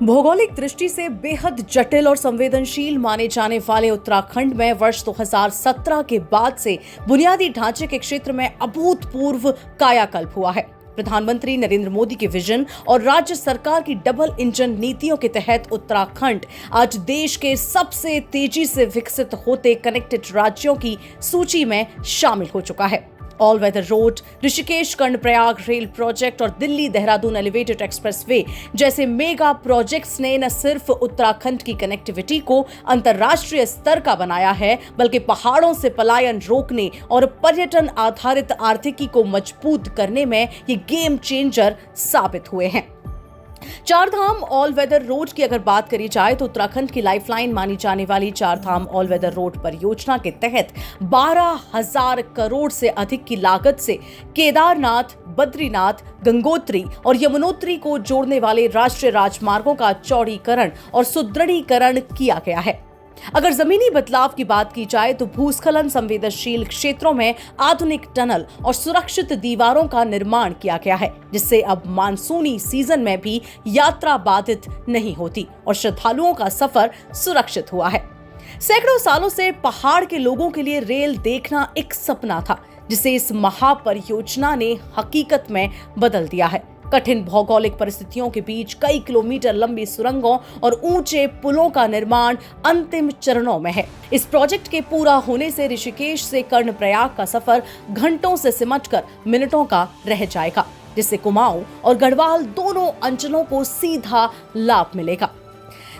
भौगोलिक दृष्टि से बेहद जटिल और संवेदनशील माने जाने वाले उत्तराखंड में वर्ष 2017 के बाद से बुनियादी ढांचे के क्षेत्र में अभूतपूर्व कायाकल्प हुआ है। प्रधानमंत्री नरेंद्र मोदी के विजन और राज्य सरकार की डबल इंजन नीतियों के तहत उत्तराखंड आज देश के सबसे तेजी से विकसित होते कनेक्टेड राज्यों की सूची में शामिल हो चुका है। All weather road, Rishikesh Karnaprayag rail project और दिल्ली देहरादून एलिवेटेड एक्सप्रेसवे जैसे मेगा प्रोजेक्ट्स ने न सिर्फ उत्तराखंड की कनेक्टिविटी को अंतर्राष्ट्रीय स्तर का बनाया है, बल्कि पहाड़ों से पलायन रोकने और पर्यटन आधारित आर्थिकी को मजबूत करने में ये गेम चेंजर साबित हुए हैं। चारधाम ऑल वेदर रोड की अगर बात करी जाए तो उत्तराखंड की लाइफलाइन मानी जाने वाली चारधाम ऑल वेदर रोड परियोजना के तहत 12,000 करोड़ से अधिक की लागत से केदारनाथ, बद्रीनाथ, गंगोत्री और यमुनोत्री को जोड़ने वाले राष्ट्रीय राजमार्गों का चौड़ीकरण और सुदृढ़ीकरण किया गया है। अगर जमीनी बदलाव की बात की जाए तो भूस्खलन संवेदनशील क्षेत्रों में आधुनिक टनल और सुरक्षित दीवारों का निर्माण किया गया है, जिससे अब मानसूनी सीजन में भी यात्रा बाधित नहीं होती और श्रद्धालुओं का सफर सुरक्षित हुआ है। सैकड़ों सालों से पहाड़ के लोगों के लिए रेल देखना एक सपना था, जिसे इस महापरियोजना ने हकीकत में बदल दिया है। कठिन भौगोलिक परिस्थितियों के बीच कई किलोमीटर लंबी सुरंगों और ऊंचे पुलों का निर्माण अंतिम चरणों में है। इस प्रोजेक्ट के पूरा होने से ऋषिकेश से कर्णप्रयाग का सफर घंटों से सिमटकर मिनटों का रह जाएगा, जिससे कुमाऊं और गढ़वाल दोनों अंचलों को सीधा लाभ मिलेगा।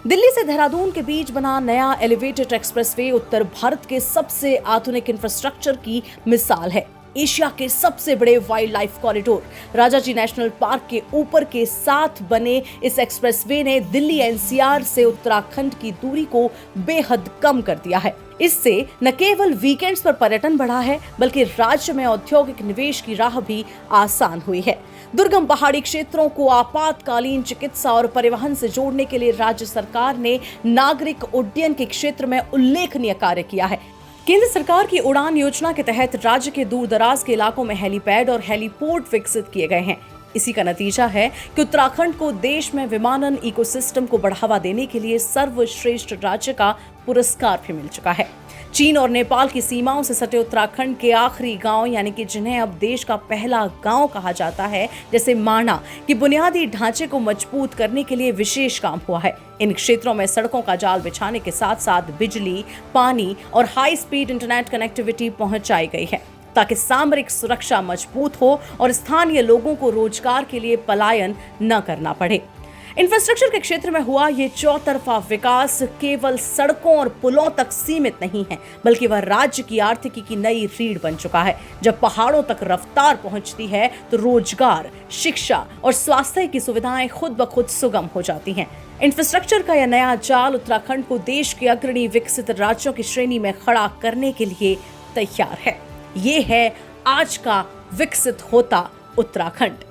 दिल्ली से देहरादून के बीच बना नया एलिवेटेड एक्सप्रेसवे उत्तर भारत के सबसे आधुनिक इंफ्रास्ट्रक्चर की मिसाल है। एशिया के सबसे बड़े wild life corridor Rajaji national park के ऊपर के साथ बने इस एक्सप्रेसवे ने दिल्ली एनसीआर से उत्तराखंड की दूरी को बेहद कम कर दिया है। इससे न केवल वीकेंड्स पर पर्यटन बढ़ा है, बल्कि राज्य में औद्योगिक निवेश की राह भी आसान हुई है। दुर्गम पहाड़ी क्षेत्रों को आपातकालीन चिकित्सा और परिवहन से जोड़ने के लिए राज्य सरकार ने नागरिक उड्डयन के क्षेत्र में उल्लेखनीय कार्य किया है। केंद्र सरकार की उड़ान योजना के तहत राज्य के दूर दराज के इलाकों में हेलीपैड और हेलीपोर्ट विकसित किए गए हैं। इसी का नतीजा है कि उत्तराखंड को देश में विमानन इकोसिस्टम को बढ़ावा देने के लिए सर्वश्रेष्ठ राज्य का पुरस्कार भी मिल चुका है। चीन और नेपाल की सीमाओं से सटे उत्तराखंड के आखिरी गांव, यानी कि जिन्हें अब देश का पहला गांव कहा जाता है, जैसे माणा की बुनियादी ढांचे को मजबूत करने के लिए विशेष काम हुआ है। इन क्षेत्रों में सड़कों का जाल बिछाने के साथ साथ बिजली, पानी और हाई स्पीड इंटरनेट कनेक्टिविटी पहुंचाई गई है, ताकि सामरिक सुरक्षा मजबूत हो और स्थानीय लोगों को रोजगार के लिए पलायन न करना पड़े। इंफ्रास्ट्रक्चर के क्षेत्र में हुआ ये चौतरफा विकास केवल सड़कों और पुलों तक सीमित नहीं है, बल्कि वह राज्य की आर्थिकी की नई रीढ़ बन चुका है। जब पहाड़ों तक रफ्तार पहुंचती है तो रोजगार, शिक्षा और स्वास्थ्य की सुविधाएं खुद ब खुद सुगम हो जाती हैं। इंफ्रास्ट्रक्चर का यह नया जाल उत्तराखंड को देश के अग्रणी विकसित राज्यों की श्रेणी में खड़ा करने के लिए तैयार है। ये है आज का विकसित होता उत्तराखंड।